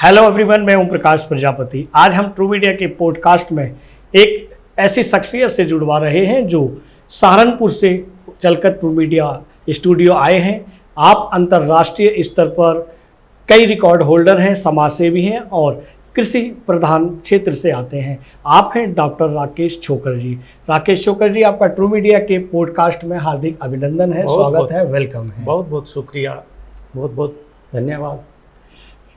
Hello everyone, मैं ओम प्रकाश प्रजापति। आज हम ट्रू मीडिया के पॉडकास्ट में एक ऐसी शख्सियत से जुड़वा रहे हैं जो सहारनपुर से चलकर ट्रू मीडिया स्टूडियो आए हैं। आप अंतर्राष्ट्रीय स्तर पर कई रिकॉर्ड होल्डर हैं, समाजसेवी हैं और कृषि प्रधान क्षेत्र से आते हैं। आप हैं डॉक्टर राकेश छोकर जी। राकेश छोकर जी, आपका ट्रू मीडिया के पॉडकास्ट में हार्दिक अभिनंदन है, स्वागत है, वेलकम है। बहुत बहुत शुक्रिया, बहुत बहुत धन्यवाद।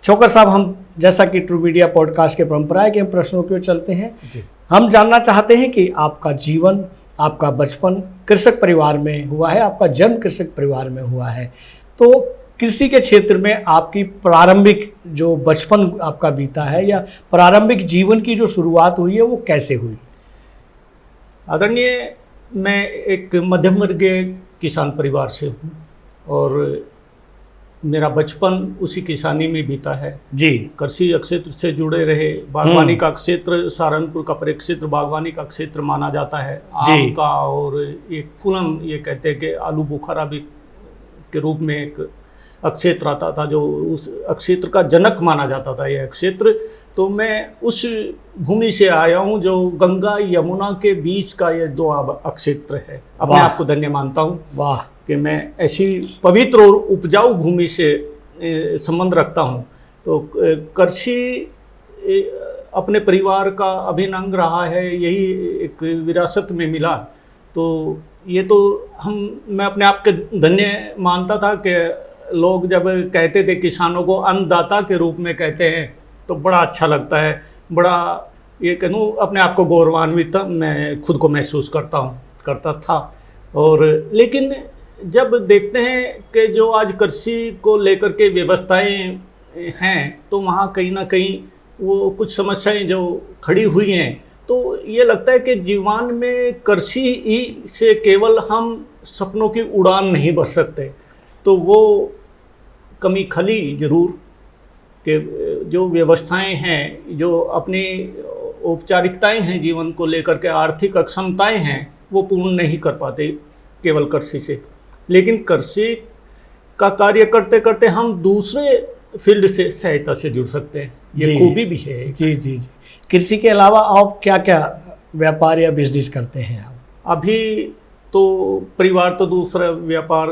छोकर साहब, हम जैसा कि ट्रू मीडिया पॉडकास्ट के परंपरा है कि हम प्रश्नों की ओर चलते हैं जी। हम जानना चाहते हैं कि आपका जीवन, आपका बचपन कृषक परिवार में हुआ है, आपका जन्म कृषक परिवार में हुआ है, तो कृषि के क्षेत्र में आपकी प्रारंभिक जो बचपन आपका बीता है या प्रारंभिक जीवन की जो शुरुआत हुई है वो कैसे हुई? आदरणीय, मैं एक मध्यम वर्गीय किसान परिवार से हूँ और मेरा बचपन उसी किसानी में बीता है जी। कृषि क्षेत्र से जुड़े रहे। बागवानी का क्षेत्र, सहारनपुर का परिक्षेत्र बागवानी का क्षेत्र माना जाता है, आम का, और एक फूलम, ये कहते हैं कि आलू बुखारा भी के रूप में एक क्षेत्र आता था जो उस क्षेत्र का जनक माना जाता था यह क्षेत्र। तो मैं उस भूमि से आया हूँ जो गंगा यमुना के बीच का ये दो क्षेत्र है। अपने आप को धन्य मानता हूँ वाह कि मैं ऐसी पवित्र और उपजाऊ भूमि से संबंध रखता हूँ। तो कृषि अपने परिवार का अभिन्न अंग रहा है, यही एक विरासत में मिला। तो ये तो मैं अपने आप के धन्य मानता था कि लोग जब कहते थे किसानों को अन्नदाता के रूप में कहते हैं तो बड़ा अच्छा लगता है, बड़ा ये कहूँ अपने आप को गौरवान्वित मैं खुद को महसूस करता था। और लेकिन जब देखते हैं कि जो आज कृषि को लेकर के व्यवस्थाएं हैं तो वहाँ कहीं ना कहीं वो कुछ समस्याएं जो खड़ी हुई हैं, तो ये लगता है कि जीवन में कृषि ही से केवल हम सपनों की उड़ान नहीं भर सकते। तो वो कमी खली जरूर कि जो व्यवस्थाएं हैं, जो अपनी औपचारिकताएं हैं जीवन को लेकर के, आर्थिक अक्षमताएं हैं, वो पूर्ण नहीं कर पाते केवल कृषि से। लेकिन कृषि का कार्य करते करते हम दूसरे फील्ड से सहायता से जुड़ सकते हैं, ये खूबी भी है। जी जी जी। कृषि के अलावा आप क्या क्या व्यापार या बिजनेस करते हैं आप? अभी तो परिवार तो दूसरा व्यापार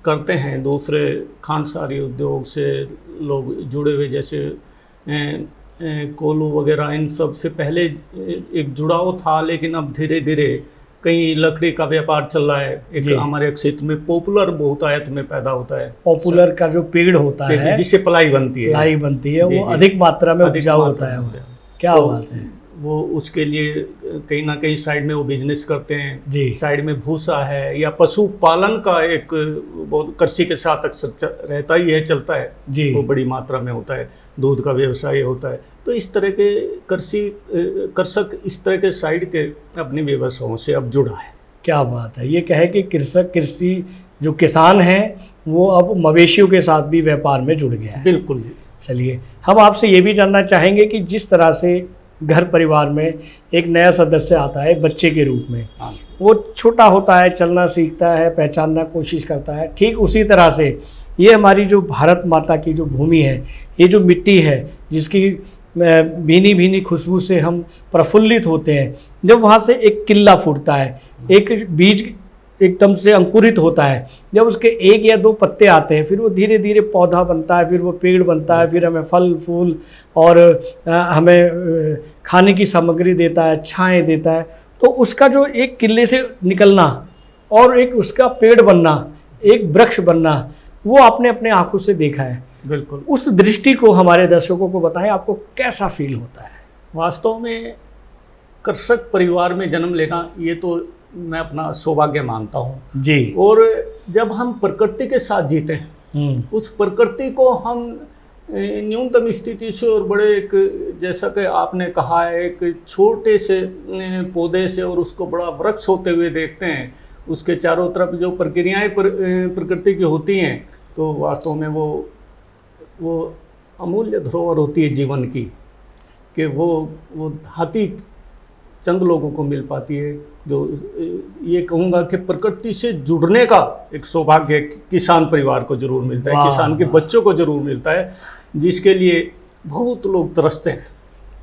करते हैं, दूसरे खांडसारी उद्योग से लोग जुड़े हुए, जैसे कोल्हू वगैरह, इन सब से पहले एक जुड़ाव था। लेकिन अब धीरे धीरे कहीं लकड़ी का व्यापार चल रहा है। एक हमारे क्षेत्र में पॉपुलर बहुतायत में पैदा होता है। पॉपुलर का जो पेड़ होता है जिससे प्लाई बनती है, वो अधिक मात्रा में उपजाऊ होता है। क्या बात है। वो उसके लिए कहीं ना कहीं साइड में वो बिजनेस करते हैं जी। साइड में भूसा है या पशुपालन का एक बहुत कृषि के साथ अक्सर रहता ही है, चलता है जी। वो बड़ी मात्रा में होता है, दूध का व्यवसाय होता है। तो इस तरह के कृषक इस तरह के साइड के अपने व्यवसायों से अब जुड़ा है। क्या बात है। ये कहे कि कृषि जो किसान है वो अब मवेशियों के साथ भी व्यापार में जुड़ गया है। बिल्कुल। चलिए, हम आपसे ये भी जानना चाहेंगे कि जिस तरह से घर परिवार में एक नया सदस्य आता है बच्चे के रूप में, वो छोटा होता है, चलना सीखता है, पहचानना कोशिश करता है, ठीक उसी तरह से ये हमारी जो भारत माता की जो भूमि है, ये जो मिट्टी है जिसकी भीनी भीनी खुशबू से हम प्रफुल्लित होते हैं, जब वहाँ से एक किल्ला फूटता है, एक बीज एकदम से अंकुरित होता है, जब उसके एक या दो पत्ते आते हैं, फिर वो धीरे धीरे पौधा बनता है, फिर वो पेड़ बनता है, फिर हमें फल फूल और हमें खाने की सामग्री देता है, छाएं देता है। तो उसका जो एक किले से निकलना और एक उसका पेड़ बनना, एक वृक्ष बनना, वो आपने अपने आंखों से देखा है। बिल्कुल। उस दृष्टि को हमारे दर्शकों को बताएं, आपको कैसा फील होता है? वास्तव में कृषक परिवार में जन्म लेना ये तो मैं अपना सौभाग्य मानता हूँ जी। और जब हम प्रकृति के साथ जीते हैं, उस प्रकृति को हम न्यूनतम स्थिति से और बड़े एक, जैसा कि आपने कहा है, एक छोटे से पौधे से और उसको बड़ा वृक्ष होते हुए देखते हैं, उसके चारों तरफ जो प्रक्रियाएं प्रकृति की होती हैं, तो वास्तव में वो अमूल्य धरोहर होती है जीवन की, कि वो धाती चंद लोगों को मिल पाती है। जो ये कहूँगा कि प्रकृति से जुड़ने का एक सौभाग्य किसान परिवार को जरूर मिलता है, किसान के बच्चों को जरूर मिलता है, जिसके लिए बहुत लोग तरसते हैं।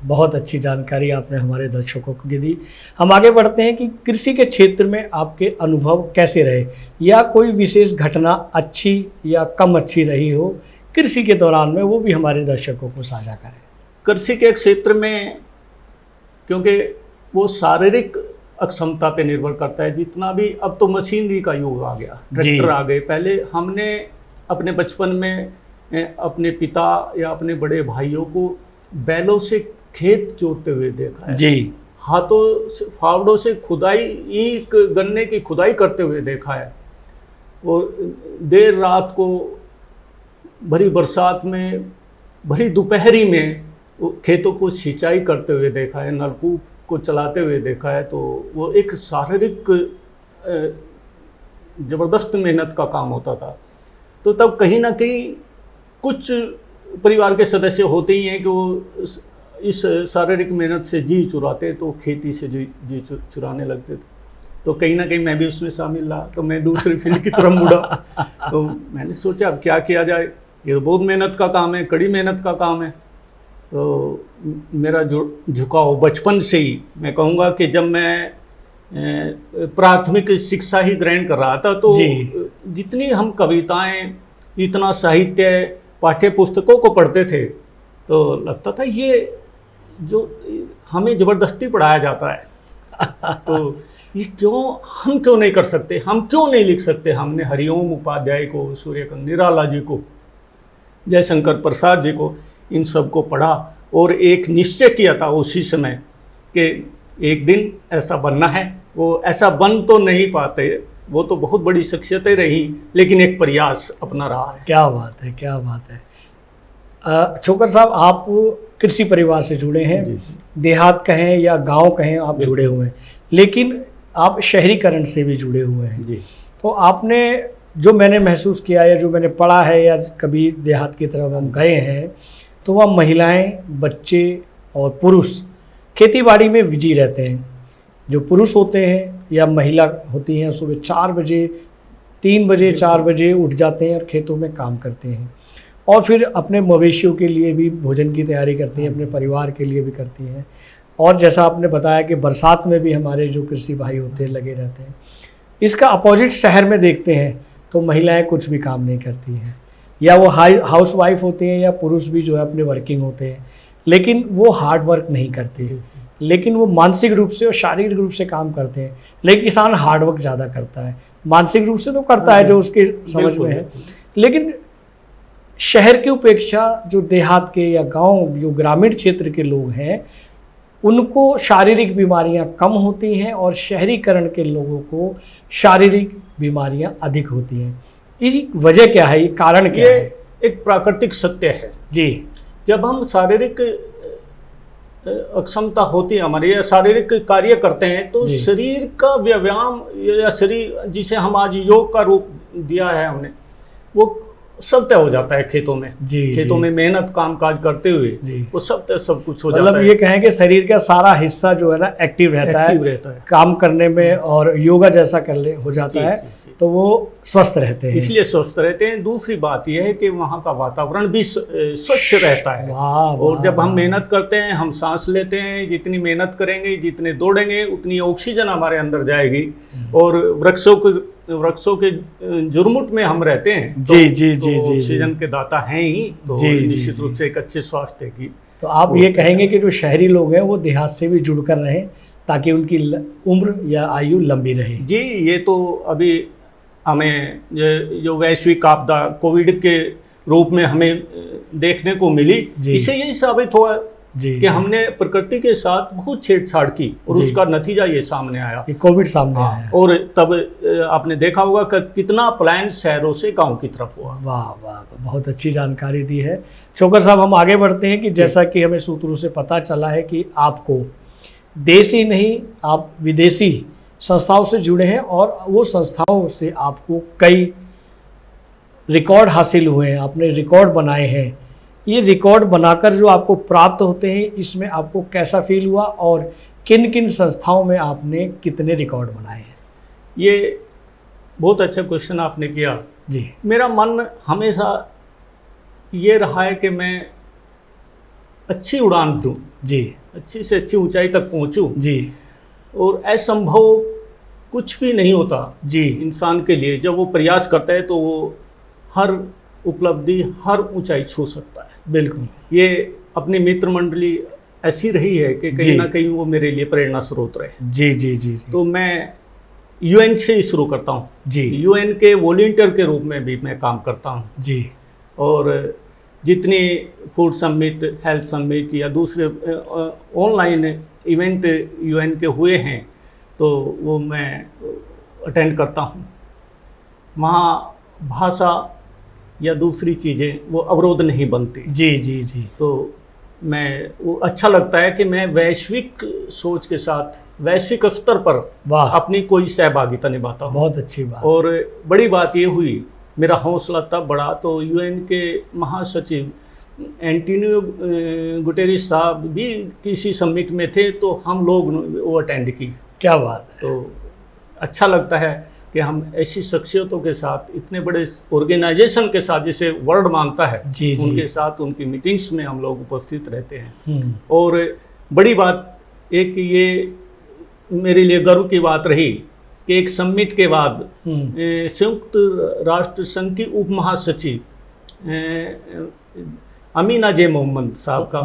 बहुत अच्छी जानकारी आपने हमारे दर्शकों को दी। हम आगे बढ़ते हैं कि कृषि के क्षेत्र में आपके अनुभव कैसे रहे, या कोई विशेष घटना अच्छी या कम अच्छी रही हो कृषि के दौरान में, वो भी हमारे दर्शकों को साझा करें। कृषि के क्षेत्र में क्योंकि वो शारीरिक अक्षमता पे निर्भर करता है जितना भी, अब तो मशीनरी का युग आ गया, ट्रैक्टर आ गए। पहले हमने अपने बचपन में अपने पिता या अपने बड़े भाइयों को बैलों से खेत जोतते हुए देखा है, जी, हाथों से फावड़ों से खुदाई, ईख गन्ने की खुदाई करते हुए देखा है। वो देर रात को, भरी बरसात में, भरी दोपहरी में खेतों को सिंचाई करते हुए देखा है, नलकूप को चलाते हुए देखा है। तो वो एक शारीरिक ज़बरदस्त मेहनत का काम होता था। तो तब कहीं ना कहीं कुछ परिवार के सदस्य होते ही हैं कि वो इस शारीरिक मेहनत से जी चुराते, तो खेती से जी चुराने लगते थे। तो कहीं ना कहीं मैं भी उसमें शामिल रहा, तो मैं दूसरी फील्ड की तरफ मुड़ा। तो मैंने सोचा अब क्या किया जाए, ये तो बहुत मेहनत का काम है, कड़ी मेहनत का काम है। तो मेरा जो झुकाव बचपन से ही, मैं कहूँगा कि जब मैं प्राथमिक शिक्षा ही ग्रहण कर रहा था, तो जितनी हम कविताएं, इतना साहित्य, पाठ्य पुस्तकों को पढ़ते थे, तो लगता था ये जो हमें ज़बरदस्ती पढ़ाया जाता है तो ये हम क्यों नहीं कर सकते, हम क्यों नहीं लिख सकते। हमने हरिओम उपाध्याय को, सूर्यकांत निराला जी को, जयशंकर प्रसाद जी को, इन सब को पढ़ा और एक निश्चय किया था उसी समय कि एक दिन ऐसा बनना है। वो ऐसा बन तो नहीं पाते, वो तो बहुत बड़ी शख्सियतें रही, लेकिन एक प्रयास अपना रहा है। क्या बात है, क्या बात है। छोकर साहब, आप कृषि परिवार से जुड़े हैं, जी। देहात कहें या गांव कहें, आप जुड़े हुए हैं, लेकिन आप शहरीकरण से भी जुड़े हुए हैं जी। तो आपने, जो मैंने महसूस किया या जो मैंने पढ़ा है, या कभी देहात की तरफ हम गए हैं, तो वह महिलाएं, बच्चे और पुरुष खेती बाड़ी में बिजी रहते हैं। जो पुरुष होते हैं या महिला होती हैं, सुबह 4 बजे, 3 बजे, 4 बजे उठ जाते हैं और खेतों में काम करते हैं, और फिर अपने मवेशियों के लिए भी भोजन की तैयारी करती हैं, अपने परिवार के लिए भी करती हैं। और जैसा आपने बताया कि बरसात में भी हमारे जो कृषि भाई होते हैं लगे रहते हैं। इसका अपोजिट शहर में देखते हैं तो महिलाएं कुछ भी काम नहीं करती हैं, या वो हाउस वाइफ होते हैं, या पुरुष भी जो है अपने वर्किंग होते हैं, लेकिन वो हार्ड वर्क नहीं करते, लेकिन वो मानसिक रूप से और शारीरिक रूप से काम करते हैं। लेकिन किसान हार्ड वर्क ज़्यादा करता है, मानसिक रूप से तो करता है जो उसके समझ में है, लेकिन शहर की उपेक्षा जो देहात के या गांव, जो ग्रामीण क्षेत्र के लोग हैं, उनको शारीरिक बीमारियां कम होती हैं और शहरीकरण के लोगों को शारीरिक बीमारियां अधिक होती हैं। इसकी वजह क्या है, ये कारण क्या है? एक प्राकृतिक सत्य है जी। जब हम शारीरिक अक्षमता होती है हमारी, या शारीरिक कार्य करते हैं, तो शरीर का व्यायाम, या शरीर जिसे हम आज योग का रूप दिया है हमने, वो सब तय हो जाता है खेतों में। खेतों में मेहनत काम काज करते हुए वो सब तय, सब कुछ हो जाता है। मतलब ये कहें कि शरीर का सारा हिस्सा जो है ना एक्टिव रहता है काम करने में, और योगा जैसा हो जाता है, तो वो स्वस्थ रहते हैं, इसलिए स्वस्थ रहते हैं। दूसरी बात यह है कि वहाँ का वातावरण भी स्वच्छ रहता है। और जब हम मेहनत करते हैं, हम सांस लेते हैं, जितनी मेहनत करेंगे, जितने दौड़ेंगे, उतनी ऑक्सीजन हमारे अंदर जाएगी। और वृक्षों के जुर्मुट में हम रहते हैं, तो ऑक्सीजन के दाता हैं ही, तो निश्चित रूप से एक अच्छे स्वास्थ्य की। तो आप ये कहेंगे कि जो शहरी लोग हैं वो देहात से भी जुड़कर रहें, ताकि उनकी उम्र या आयु लंबी रहे। जी, ये तो अभी हमें जो वैश्विक आपदा कोविड के रूप में हमें देखने को मिली, इससे यही साबित हुआ कि हमने प्रकृति के साथ बहुत छेड़छाड़ की, और उसका नतीजा ये सामने आया, कोविड सामने आया। और तब आपने देखा होगा कि कितना पलायन शहरों से गांव की तरफ हुआ। वाह वाह, बहुत अच्छी जानकारी दी है छोकर साहब। हम आगे बढ़ते हैं कि जैसा कि हमें सूत्रों से पता चला है कि आपको देश ही नहीं, आप विदेशी संस्थाओं से जुड़े हैं, और वो संस्थाओं से आपको कई रिकॉर्ड हासिल हुए हैं, आपने रिकॉर्ड बनाए हैं। ये रिकॉर्ड बनाकर जो आपको प्राप्त होते हैं, इसमें आपको कैसा फील हुआ, और किन किन संस्थाओं में आपने कितने रिकॉर्ड बनाए हैं? ये बहुत अच्छा क्वेश्चन आपने किया जी। मेरा मन हमेशा ये रहा है कि मैं अच्छी उड़ान भरूं, जी अच्छी से अच्छी ऊंचाई तक पहुंचूं। जी और असंभव कुछ भी नहीं होता जी इंसान के लिए। जब वो प्रयास करता है तो वो हर उपलब्धि, हर ऊंचाई छू सकता है। बिल्कुल। ये अपनी मित्र मंडली ऐसी रही है कि कहीं जी। ना कहीं वो मेरे लिए प्रेरणा स्रोत रहे। जी जी जी जी तो मैं यूएन से ही शुरू करता हूँ। जी यूएन के वॉलंटियर के रूप में भी मैं काम करता हूँ। जी और जितनी फूड समिट, हेल्थ समिट या दूसरे ऑनलाइन इवेंट यूएन के हुए हैं तो वो मैं अटेंड करता हूँ। वहाँ भाषा या दूसरी चीज़ें वो अवरोध नहीं बनती। जी जी जी तो मैं वो अच्छा लगता है कि मैं वैश्विक सोच के साथ वैश्विक स्तर पर वाह, अपनी कोई सहभागिता निभाता हूँ। बहुत अच्छी बात। और बड़ी बात ये हुई, मेरा हौसला तब बढ़ा तो यूएन के महासचिव एंटोनियो गुटेरेस साहब भी किसी समिट में थे तो हम लोग वो अटेंड की। क्या बात है। तो अच्छा लगता है कि हम ऐसी शख्सियतों के साथ, इतने बड़े ऑर्गेनाइजेशन के साथ जिसे वर्ल्ड मानता है, जी, जी। उनके साथ उनकी मीटिंग्स में हम लोग उपस्थित रहते हैं। हम्म, और बड़ी बात एक ये मेरे लिए गर्व की बात रही कि एक समिट के बाद संयुक्त राष्ट्र संघ की उप महासचिव अमीना जे मोहम्मद साहब का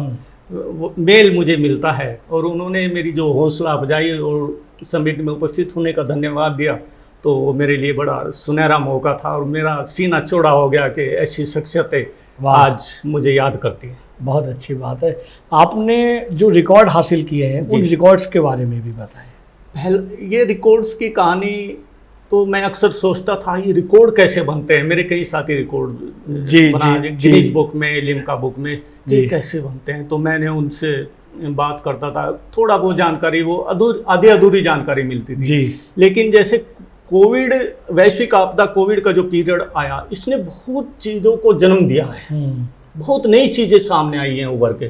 मेल मुझे मिलता है और उन्होंने मेरी जो हौसला अफजाई और समिट में उपस्थित होने का धन्यवाद दिया। तो वो मेरे लिए बड़ा सुनहरा मौका था और मेरा सीना चौड़ा हो गया कि ऐसी शख्सियतें वाह। आज मुझे याद करती हैं। बहुत अच्छी बात है। आपने जो रिकॉर्ड हासिल किए हैं जी। उन रिकॉर्ड्स के बारे में भी बताएं। ये रिकॉर्ड्स की कहानी तो मैं अक्सर सोचता था ये रिकॉर्ड कैसे बनते हैं। मेरे कई साथी रिकॉर्ड जी, बना जी, गिनीज जी। बुक में, लिम्का बुक में, जी। ये कैसे बनते हैं। तो मैंने उनसे बात करता था, थोड़ा बहुत जानकारी, वो आधी अधूरी जानकारी मिलती थी। जी लेकिन जैसे कोविड, वैश्विक आपदा कोविड का जो पीरियड आया, इसने बहुत चीज़ों को जन्म दिया है। बहुत नई चीज़ें सामने आई हैं उभर के।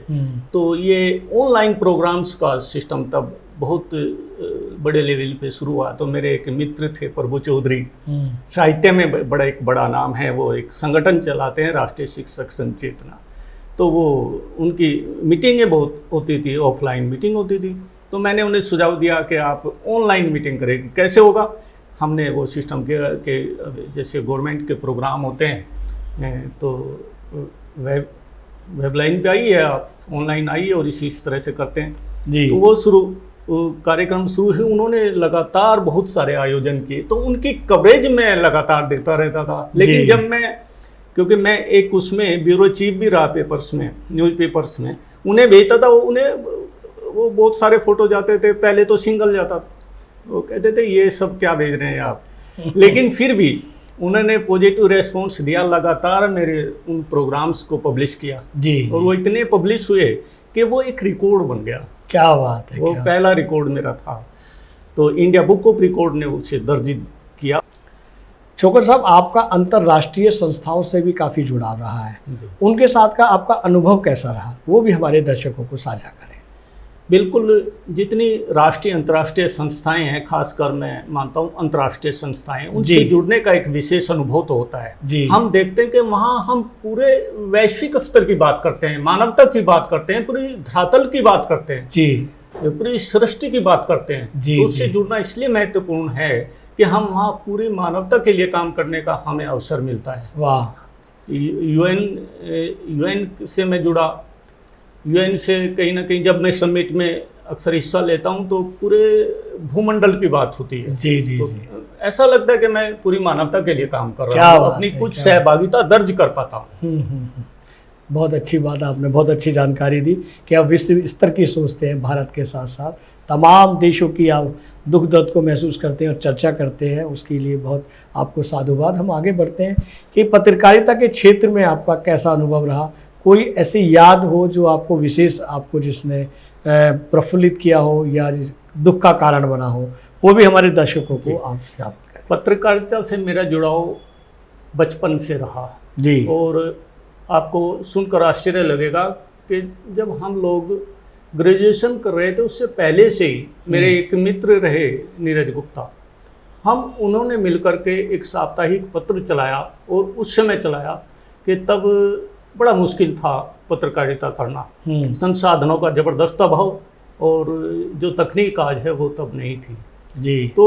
तो ये ऑनलाइन प्रोग्राम्स का सिस्टम तब बहुत बड़े लेवल पे शुरू हुआ। तो मेरे एक मित्र थे प्रभु चौधरी, साहित्य में एक बड़ा नाम है, वो एक संगठन चलाते हैं राष्ट्रीय शिक्षक संचेतना। तो वो उनकी मीटिंगें बहुत होती थी, ऑफलाइन मीटिंग होती थी। तो मैंने उन्हें सुझाव दिया कि आप ऑनलाइन मीटिंग करें, कैसे होगा। हमने वो सिस्टम के जैसे गवर्नमेंट के प्रोग्राम होते हैं तो वेबलाइन पे आइए, आप ऑनलाइन आइए और इस तरह से करते हैं जी। तो वो कार्यक्रम शुरू हुए। उन्होंने लगातार बहुत सारे आयोजन किए तो उनकी कवरेज मैं लगातार देखता रहता था। लेकिन जब क्योंकि मैं एक उसमें ब्यूरो चीफ भी रहा पेपर्स में, न्यूज़पेपर्स में, उन्हें भेजता था, वो बहुत सारे फोटो जाते थे। पहले तो सिंगल जाता था, वो कहते थे ये सब क्या भेज रहे हैं आप। लेकिन फिर भी उन्होंने पॉजिटिव रेस्पॉन्स दिया, लगातार मेरे उन प्रोग्राम्स को पब्लिश किया जी। और वो इतने पब्लिश हुए कि वो एक रिकॉर्ड बन गया। क्या बात है। वो पहला रिकॉर्ड मेरा था। तो इंडिया बुक ऑफ रिकॉर्ड ने उसे दर्ज किया। छोकर साहब, आपका अंतर्राष्ट्रीय संस्थाओं से भी काफ़ी जुड़ाव रहा है, उनके साथ का आपका अनुभव कैसा रहा, वो भी हमारे दर्शकों को साझा करें। बिल्कुल, जितनी राष्ट्रीय अंतर्राष्ट्रीय संस्थाएं हैं, खासकर मैं मानता हूं अंतर्राष्ट्रीय संस्थाएं, उनसे जुड़ने का एक विशेष अनुभव तो होता है जी। हम देखते हैं कि वहाँ हम पूरे वैश्विक स्तर की बात करते हैं, मानवता की बात करते हैं, पूरी धरातल की बात करते हैं जी, पूरी सृष्टि की बात करते हैं जी, तो उससे जी। जुड़ना इसलिए महत्वपूर्ण है कि हम वहाँ पूरी मानवता के लिए काम करने का हमें अवसर मिलता है। वाह। यूएन से मैं जुड़ा। यूएन से कहीं ना कहीं जब मैं समिट में अक्सर हिस्सा लेता हूं तो पूरे भूमंडल की बात होती है। जी जी तो जी। ऐसा लगता है कि मैं पूरी मानवता के लिए काम कर क्या रहा हूँ, बात अपनी है, कुछ क्या सहभागिता दर्ज कर पाता हूँ। बहुत अच्छी बात, आपने बहुत अच्छी जानकारी दी कि आप विश्व स्तर की सोचते हैं, भारत के साथ साथ तमाम देशों की आप दुख दर्द को महसूस करते हैं और चर्चा करते हैं, उसके लिए बहुत आपको साधुवाद। हम आगे बढ़ते हैं कि पत्रकारिता के क्षेत्र में आपका कैसा अनुभव रहा, कोई ऐसी याद हो जो आपको विशेष, आपको जिसने प्रफुल्लित किया हो या दुख का कारण बना हो, वो भी हमारे दर्शकों को आप पत्रकारिता से मेरा जुड़ाव बचपन से रहा जी। और आपको सुनकर आश्चर्य लगेगा कि जब हम लोग ग्रेजुएशन कर रहे थे उससे पहले से ही मेरे एक मित्र रहे नीरज गुप्ता, उन्होंने मिलकर के एक साप्ताहिक पत्र चलाया और उस समय चलाया कि तब बड़ा मुश्किल था पत्रकारिता करना। संसाधनों का जबरदस्त अभाव और जो तकनीक आज है वो तब नहीं थी जी। तो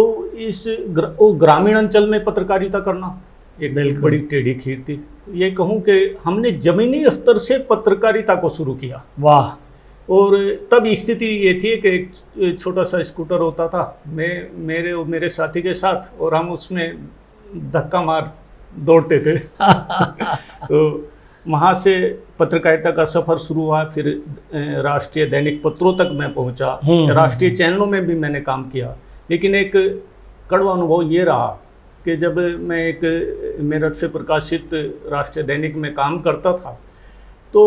वो ग्रामीण अंचल में पत्रकारिता करना एक बड़ी टेढ़ी खीर थी। ये कहूँ कि हमने जमीनी स्तर से पत्रकारिता को शुरू किया। वाह। और तब स्थिति ये थी कि एक छोटा सा स्कूटर होता था मेरे साथी के साथ, और हम उसमें धक्का मार दौड़ते थे तो वहाँ से पत्रकारिता का सफ़र शुरू हुआ। फिर राष्ट्रीय दैनिक पत्रों तक मैं पहुँचा, राष्ट्रीय चैनलों में भी मैंने काम किया। लेकिन एक कड़वा अनुभव ये रहा कि जब मैं एक मेरठ से प्रकाशित राष्ट्रीय दैनिक में काम करता था तो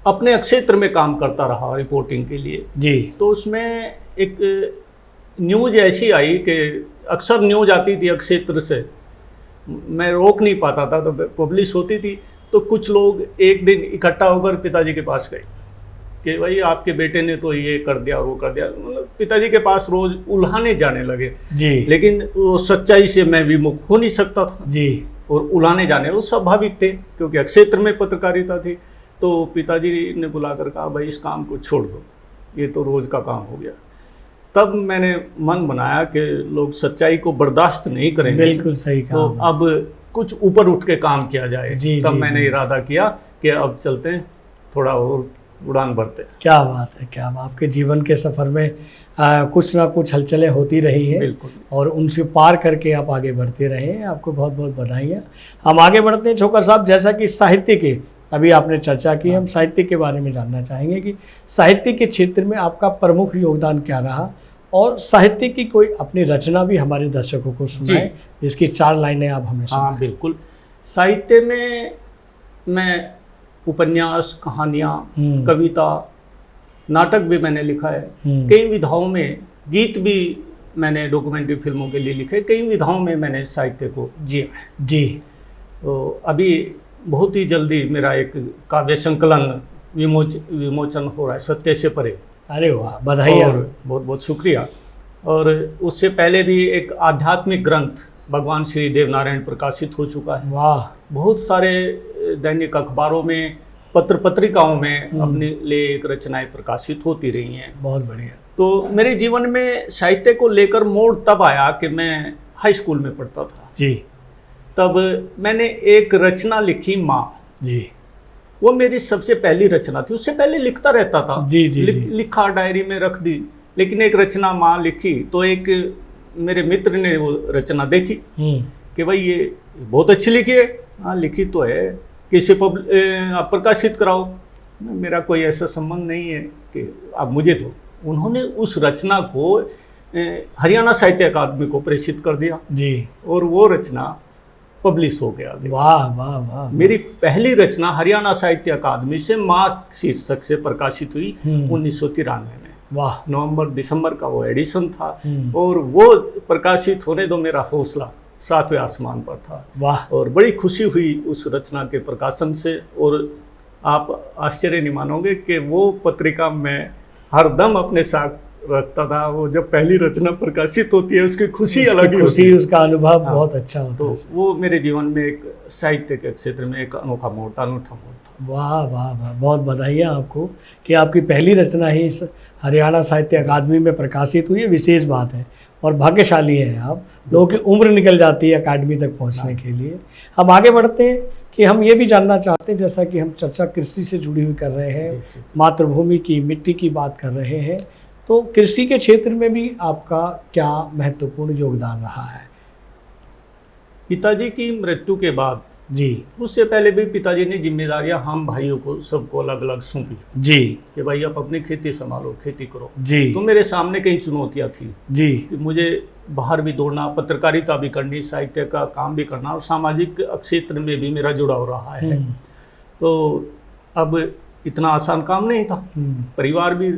अपने क्षेत्र में काम करता रहा रिपोर्टिंग के लिए जी। तो उसमें एक न्यूज़ ऐसी आई कि अक्सर न्यूज़ आती थी क्षेत्र से, मैं रोक नहीं पाता था, तो पब्लिश होती थी तो कुछ लोग एक दिन इकट्ठा होकर पिताजी के पास गए कि भाई आपके बेटे ने तो ये कर दिया और वो कर दिया। मतलब पिताजी के पास रोज उल्हाने जाने लगे जी। लेकिन वो सच्चाई से मैं विमुख हो नहीं सकता था जी। और उल्हाने जाने वो स्वाभाविक थे क्योंकि क्षेत्र में पत्रकारिता थी। तो पिताजी ने बुलाकर कहा भाई इस काम को छोड़ दो, ये तो रोज़ का काम हो गया। तब मैंने मन बनाया कि लोग सच्चाई को बर्दाश्त नहीं करेंगे। बिल्कुल सही कहा। तो अब कुछ ऊपर उठ के काम किया जाए। तब मैंने इरादा किया कि अब चलते हैं, थोड़ा और उड़ान भरते हैं। क्या बात है, क्या आपके जीवन के सफ़र में कुछ ना कुछ हलचलें होती रही हैं। बिल्कुल। और उनसे पार करके आप आगे बढ़ते रहे हैं, आपको बहुत बहुत बधाइयाँ। हम आगे बढ़ते हैं छोकर साहब, जैसा कि साहित्य के अभी आपने चर्चा की, हम साहित्य के बारे में जानना चाहेंगे कि साहित्य के क्षेत्र में आपका प्रमुख योगदान क्या रहा, और साहित्य की कोई अपनी रचना भी हमारे दर्शकों को सुनाएं जिसकी 4 लाइनें आप हमें सुनाएं। हाँ बिल्कुल। साहित्य में मैं उपन्यास, कहानियाँ, कविता, नाटक भी मैंने लिखा है। कई विधाओं में गीत भी मैंने डॉक्यूमेंट्री फिल्मों के लिए लिखे। कई विधाओं में मैंने साहित्य को जिया है जी। तो अभी बहुत ही जल्दी मेरा एक काव्य संकलन विमोचन हो रहा है, सत्य से परे। अरे वाह, बधाई। और बहुत बहुत शुक्रिया। और उससे पहले भी एक आध्यात्मिक ग्रंथ भगवान श्री देवनारायण प्रकाशित हो चुका है। वाह। बहुत सारे दैनिक अखबारों में, पत्र पत्रिकाओं में अपने लिए एक रचनाएं प्रकाशित होती रही हैं। बहुत बढ़िया। तो मेरे जीवन में साहित्य को लेकर मोड़ तब आया कि मैं हाई स्कूल में पढ़ता था जी। तब मैंने एक रचना लिखी, माँ जी। वो मेरी सबसे पहली रचना थी। उससे पहले लिखता रहता था जी जी, लिखा, डायरी में रख दी, लेकिन एक रचना माँ लिखी तो एक मेरे मित्र ने वो रचना देखी कि भाई ये बहुत अच्छी लिखी है। हाँ लिखी तो है, किसी आप प्रकाशित कराओ। मेरा कोई ऐसा संबंध नहीं है कि आप मुझे दो। उन्होंने उस रचना को हरियाणा साहित्य अकादमी को प्रेषित कर दिया जी। और वो रचना पब्लिश हो गया। वाह वाह वाह। मेरी पहली रचना हरियाणा साहित्य अकादमी से माँ शीर्षक से प्रकाशित हुई 1993 में। वाह। नवंबर दिसंबर का वो एडिशन था और वो प्रकाशित होने दो मेरा हौसला 7वें आसमान पर था। वाह। और बड़ी खुशी हुई उस रचना के प्रकाशन से। और आप आश्चर्य नहीं मानोगे कि वो पत्रिका मैं हरदम अपने साथ रखता था। वो जब पहली रचना प्रकाशित होती है उसकी खुशी अलग ही होती है। उसका अनुभव बहुत अच्छा होता है। तो वो मेरे जीवन में एक साहित्य के क्षेत्र में एक अनोखा मोड़ था, अनूठा मोड़ था। वाह वाह वाह, बहुत बधाइयाँ आपको कि आपकी पहली रचना ही इस हरियाणा साहित्य अकादमी में प्रकाशित हुई है। विशेष बात है और भाग्यशाली हैं आप। लोगों की उम्र निकल जाती है अकादमी तक पहुंचने के लिए। हम आगे बढ़ते हैं कि हम ये भी जानना चाहते हैं, जैसा कि हम चर्चा कृषि से जुड़ी हुई कर रहे हैं, मातृभूमि की, मिट्टी की बात कर रहे हैं, तो कृषि के क्षेत्र में भी आपका क्या महत्वपूर्ण योगदान रहा है? पिताजी की मृत्यु के बाद जी, उससे पहले भी पिताजी ने जिम्मेदारियां हम भाइयों को सबको अलग अलग सौंपी जी कि भाई आप अपनी खेती संभालो, खेती करो जी। तो मेरे सामने कई चुनौतियां थी जी कि मुझे बाहर भी दौड़ना, पत्रकारिता भी करनी, साहित्य का काम भी करना और सामाजिक क्षेत्र में भी मेरा जुड़ाव रहा है। तो अब इतना आसान काम नहीं था। परिवार भी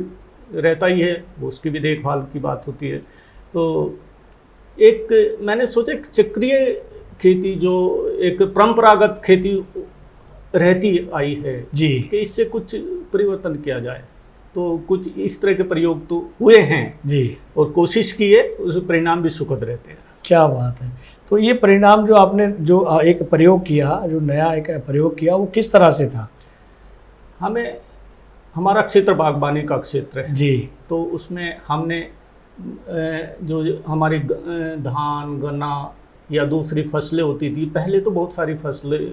रहता ही है, उसकी भी देखभाल की बात होती है। तो एक मैंने सोचा एक चक्रीय खेती, जो एक परंपरागत खेती रहती आई है जी, कि इससे कुछ परिवर्तन किया जाए। तो कुछ इस तरह के प्रयोग तो हुए हैं जी, और कोशिश की है, उस परिणाम भी सुखद रहते हैं। क्या बात है। तो ये परिणाम जो आपने जो एक प्रयोग किया, जो नया एक प्रयोग किया, वो किस तरह से था? हमें हमारा क्षेत्र बागवानी का क्षेत्र है जी। तो उसमें हमने जो हमारी धान गन्ना या दूसरी फसलें होती थी, पहले तो बहुत सारी फसलें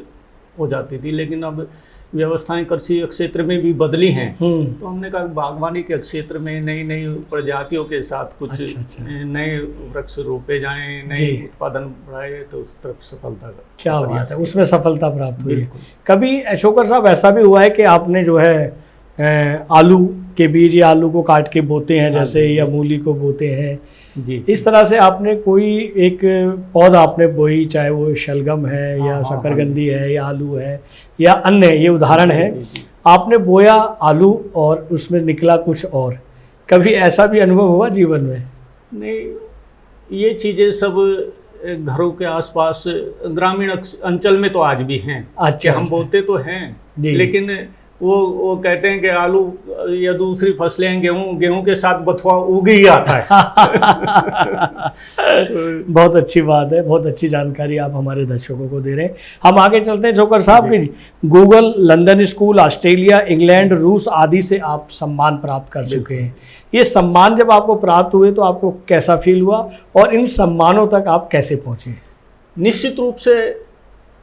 हो जाती थी, लेकिन अब व्यवस्थाएं कृषि क्षेत्र में भी बदली हैं। तो हमने कहा बागवानी के क्षेत्र में नई नई प्रजातियों के साथ कुछ नए वृक्ष रोपे जाएं, नए उत्पादन बढ़ाए, तो उस तरफ सफलता का क्या बात है, उसमें सफलता प्राप्त हुई है। कभी अशोकर साहब ऐसा भी हुआ है कि आपने जो है आलू के बीज या आलू को काट के बोते हैं जैसे, या मूली को बोते हैं जी, इस तरह से आपने कोई एक पौधा आपने बोई, चाहे वो शलगम है या शकरकंदी है या आलू है या अन्य, ये उदाहरण है, आपने बोया आलू और उसमें निकला कुछ और, कभी ऐसा भी अनुभव हुआ जीवन में? नहीं, ये चीज़ें सब घरों के आसपास ग्रामीण अंचल में तो आज भी हैं। अच्छा, हम बोते तो हैं, लेकिन वो कहते हैं कि आलू या दूसरी फसलें हैं, गेहूं के साथ बथुआ उग ही आता है। बहुत अच्छी बात है, बहुत अच्छी जानकारी आप हमारे दर्शकों को दे रहे हैं। हम आगे चलते हैं जोकर साहब की। Google, London school, Australia, England, रूस आदि से आप सम्मान प्राप्त कर चुके हैं। ये सम्मान जब आपको प्राप्त हुए तो आपको कैसा फील हुआ और इन सम्मानों तक आप कैसे पहुंचे? निश्चित रूप से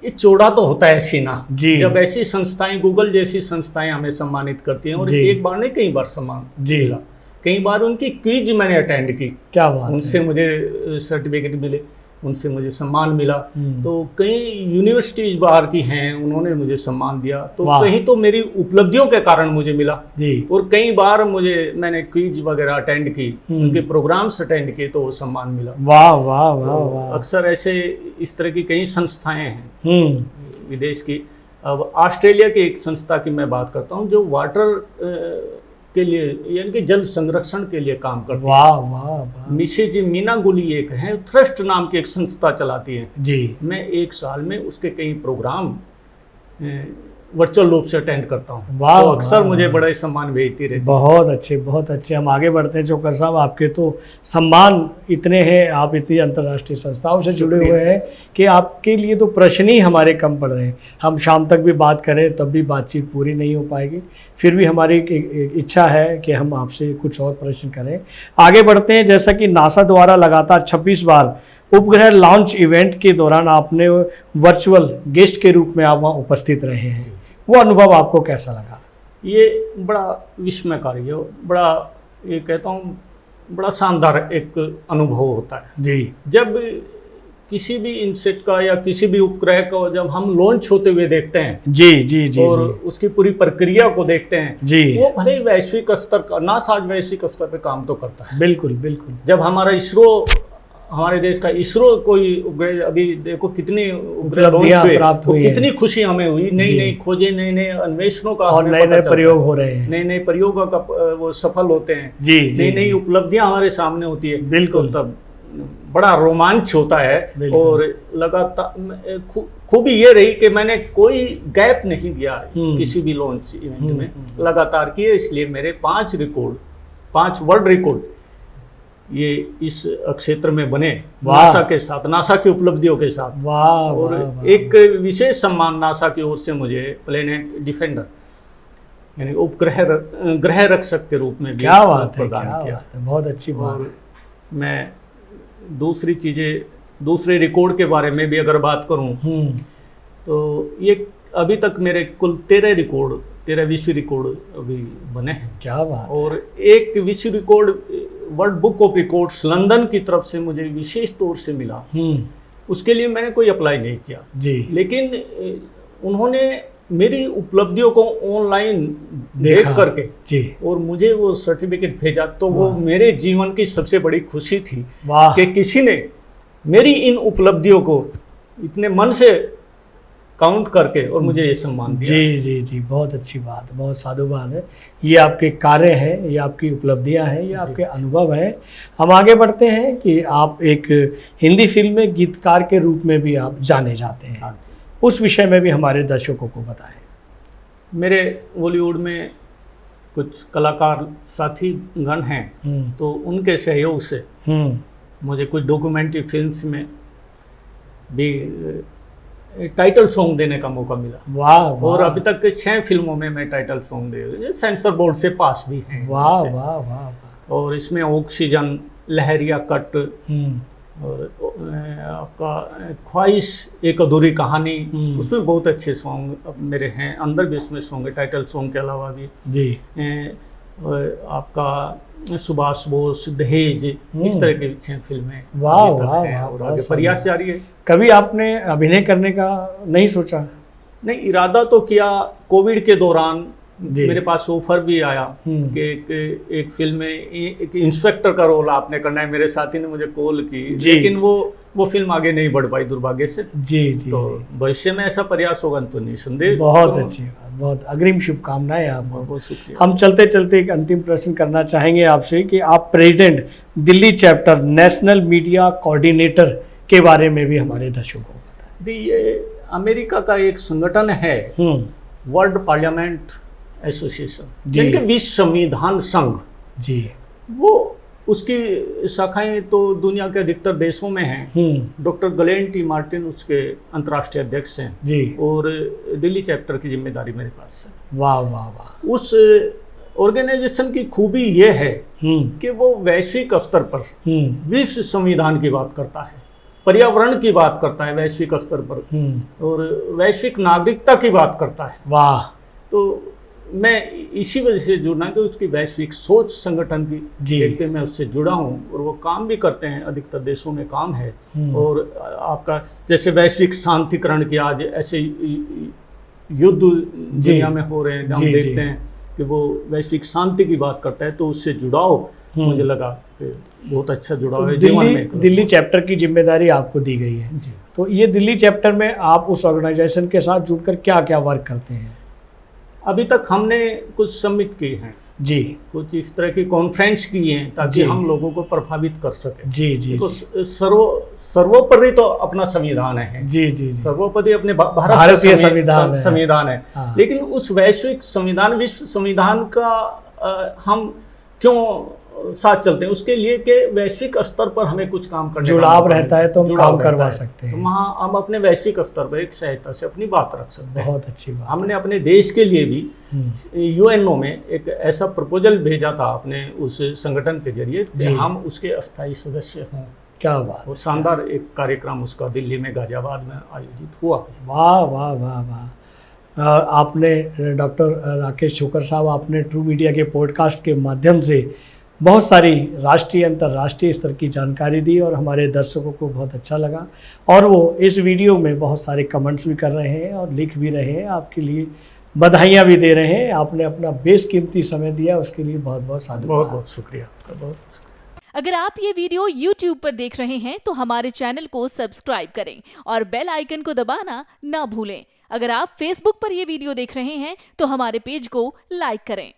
ये चौड़ा तो होता है सीना जी। जब ऐसी संस्थाएं, गूगल जैसी संस्थाएं हमें सम्मानित करती हैं, और एक बार नहीं कई बार सम्मान मिला। कई बार उनकी क्विज मैंने अटेंड की, क्या बात, उनसे मुझे सर्टिफिकेट मिले, उनसे मुझे सम्मान मिला। तो कई यूनिवर्सिटीज बाहर की हैं, उन्होंने मुझे सम्मान दिया। तो कहीं तो मेरी उपलब्धियों के कारण मुझे मिला जी। और कई बार मैंने क्विज वगैरह अटेंड की, उनके प्रोग्राम्स अटेंड किए, तो वो सम्मान मिला। वाह वाह वाह वाह। अक्सर ऐसे इस तरह की कई संस्थाएं हैं विदेश की। अब ऑस्ट्रेलिया की एक संस्था की मैं बात करता हूँ, जो वाटर के लिए यानी कि जल संरक्षण के लिए काम करती है। वाह वाह वाह। मिसेज मीना गुली एक है, थ्रस्ट नाम की एक संस्था चलाती है जी। मैं एक साल में उसके कई प्रोग्राम वर्चुअल रूप से अटेंड करता हूँ। वाह, तो अक्सर मुझे बड़े सम्मान भेजती रहती है। बहुत अच्छे, बहुत अच्छे। हम आगे बढ़ते हैं जोकर साहब, आपके तो सम्मान इतने हैं, आप इतनी अंतर्राष्ट्रीय संस्थाओं से जुड़े हुए हैं कि आपके लिए तो प्रश्न ही हमारे कम पड़ रहे हैं। हम शाम तक भी बात करें तब भी बातचीत पूरी नहीं हो पाएगी, फिर भी हमारी इच्छा है कि हम आपसे कुछ और प्रश्न करें। आगे बढ़ते हैं। जैसा कि नासा द्वारा लगातार 26 बार उपग्रह लॉन्च इवेंट के दौरान आपने वर्चुअल गेस्ट के रूप में आप वहाँ उपस्थित रहे हैं, वो अनुभव आपको कैसा लगा? ये बड़ा विस्मयकारी है, बड़ा, ये कहता हूँ, बड़ा शानदार एक अनुभव होता है जी। जब किसी भी इनसेट का या किसी भी उपग्रह को जब हम लॉन्च होते हुए देखते हैं जी जी जी, और उसकी पूरी प्रक्रिया को देखते हैं जी, वो भले वैश्विक स्तर का, नासा आज वैश्विक स्तर पे काम तो करता है। बिल्कुल बिल्कुल। जब हमारा इसरो, हमारे देश का इसरो कोई उपग्रह, अभी देखो कितनी उपग्रह लॉन्च हुए, तो कितनी खुशी हमें हुई। नई नई खोजें, नए नए अन्वेषणों का, और नए नए प्रयोग हो रहे हैं, नए नए प्रयोगों का वो सफल होते हैं, नई नई उपलब्धियां हमारे सामने होती है। बिल्कुल। तो तब बड़ा रोमांच होता है। और लगातार खूबी ये रही कि मैंने कोई गैप नहीं दिया किसी भी लॉन्च इवेंट में, लगातार किए। इसलिए मेरे 5 वर्ल्ड रिकॉर्ड ये इस क्षेत्र में बने, नासा के साथ, नासा की उपलब्धियों के साथ। वाह, और वाह, एक विशेष सम्मान नासा की ओर से मुझे प्लेनेट डिफेंडर यानी ग्रह रक्षक के रूप में भी प्रदान किया। बहुत अच्छी बात है। मैं दूसरे रिकॉर्ड के बारे में भी अगर बात करूं तो ये अभी तक मेरे कुल 13 विश्व रिकॉर्ड अभी बने हैं। क्या बात। और एक विश्व record world book of records London की तरफ से मुझे विशेष तौर से मिला। उसके लिए मैंने कोई अप्लाई नहीं किया जी, लेकिन उन्होंने मेरी उपलब्धियों को ऑनलाइन देख करके जी, और मुझे वो सर्टिफिकेट भेजा। तो वो मेरे जीवन की सबसे बड़ी खुशी थी कि किसी ने मेरी इन उपलब्धियों को इतने मन से काउंट करके और मुझे ये सम्मान दिया। जी जी जी, बहुत अच्छी बात, बहुत साधुवाद है। ये आपके कार्य हैं, ये आपकी उपलब्धियां हैं, ये आपके अनुभव हैं। हम आगे बढ़ते हैं कि आप एक हिंदी फिल्म में गीतकार के रूप में भी आप जाने जाते हैं, उस विषय में भी हमारे दर्शकों को बताएं। मेरे बॉलीवुड में कुछ कलाकार साथी गण हैं, तो उनके सहयोग से मुझे कुछ डॉक्यूमेंट्री फिल्म्स में भी टाइटल सॉन्ग देने का मौका मिला। वाह और वाह अभी तक 6 फिल्मों में मैं टाइटल सॉन्ग दे, सेंसर बोर्ड से पास भी हैं। वाह वाह वाह वाह। और इसमें ऑक्सीजन, लहरिया कट हम्म, और आपका ख्वाहिश एक अधूरी कहानी, उसमें बहुत अच्छे सॉन्ग मेरे हैं। अंदर भी उसमें सॉन्ग है टाइटल सॉन्ग के अलावा भी। जी। और आपका सुभाष बोस, दहेज, इस तरह की 6 फिल्में वाह अभी तक वाह हैं वाह, और बहुत आगे प्रयास जारी है। कभी आपने अभिनय करने का नहीं सोचा? नहीं, इरादा तो किया। कोविड के दौरान जी। मेरे पास ऑफर भी आया कि एक फिल्म में एक इंस्पेक्टर का रोल आपने करना है। मेरे साथी ने मुझे कॉल की, लेकिन वो फिल्म आगे नहीं बढ़ पाई दुर्भाग्य से। जी जी। तो भविष्य में ऐसा प्रयास होगा तो निसंदेह। बहुत अच्छी बात, बहुत अग्रिम शुभकामनाएं आपको। बहुत शुक्रिया। हम चलते चलते एक अंतिम प्रश्न करना चाहेंगे आपसे कि आप president Delhi chapter national media coordinator के बारे में भी हमारे दर्शकों को बताएं। ये अमेरिका का एक संगठन है, वर्ल्ड पार्लियामेंट एसोसिएशन, यानी कि विश्व संविधान संघ। जी। वो उसकी शाखाएं तो दुनिया के अधिकतर देशों में हैं। डॉक्टर गलेन टी मार्टिन उसके अंतर्राष्ट्रीय अध्यक्ष हैं जी। और दिल्ली चैप्टर की जिम्मेदारी मेरे पास है। वाह वाह वाह। उस ऑर्गेनाइजेशन की खूबी ये है कि वो वैश्विक स्तर पर विश्व संविधान की बात करता है, पर्यावरण की बात करता है वैश्विक स्तर पर, और वैश्विक नागरिकता की बात करता है। वाह। तो मैं इसी वजह से जुड़ना कि उसकी वैश्विक सोच संगठन की देखते मैं उससे जुड़ा हूँ। और वो काम भी करते हैं, अधिकतर देशों में काम है। और आपका जैसे वैश्विक शांतिकरण की आज ऐसे युद्ध दुनिया में हो रहे हैं, हम देखते हैं कि वो वैश्विक शांति की बात करता है, तो उससे जुड़ाव मुझे लगा कि बहुत अच्छा जुड़ाव है जीवन में। दिल्ली चैप्टर की जिम्मेदारी आपको दी गई है, तो ये दिल्ली चैप्टर में आप उस ऑर्गेनाइजेशन के साथ जुड़कर क्या क्या वर्क करते हैं? अभी तक हमने कुछ समिट किए हैं जी, कुछ इस तरह की कॉन्फ्रेंस की हैं ताकि हम लोगों को प्रभावित कर सकें। जी जी। तो सर्वोपरि तो अपना संविधान है। जी जी। सर्वोपरि अपने भारतीय संविधान है। हाँ। लेकिन उस वैश्विक संविधान, विश्व संविधान का हम क्यों साथ चलते हैं? उसके लिए कि वैश्विक स्तर पर हमें कुछ काम करने जुड़ाव रहता है तो हम काम करवा सकते हैं। तो वहाँ हम अपने वैश्विक स्तर पर एक सहायता से अपनी बात रख सकते हैं। बहुत अच्छी बात। हमने अपने देश के लिए भी यूएनओ में एक ऐसा प्रपोजल भेजा था अपने उस संगठन के जरिए कि हम उसके अस्थायी सदस्य हों। क्या बात। और शानदार एक कार्यक्रम उसका दिल्ली में गाजियाबाद में आयोजित हुआ। वाह वाह वाह वाह। आपने डॉक्टर राकेश छोकर साहब, आपने ट्रू मीडिया के पॉडकास्ट के माध्यम से बहुत सारी राष्ट्रीय अंतर्राष्ट्रीय स्तर की जानकारी दी और हमारे दर्शकों को बहुत अच्छा लगा। और वो इस वीडियो में बहुत सारे कमेंट्स भी कर रहे हैं और लिख भी रहे हैं, आपके लिए बधाइयाँ भी दे रहे हैं। आपने अपना बेशकीमती समय दिया, उसके लिए बहुत बहुत साधुवाद। बहुत बहुत शुक्रिया आपका। बहुत। अगर आप ये वीडियो YouTube पर देख रहे हैं तो हमारे चैनल को सब्सक्राइब करें और बेल आइकन को दबाना ना भूलें। अगर आप Facebook पर ये वीडियो देख रहे हैं तो हमारे पेज को लाइक करें।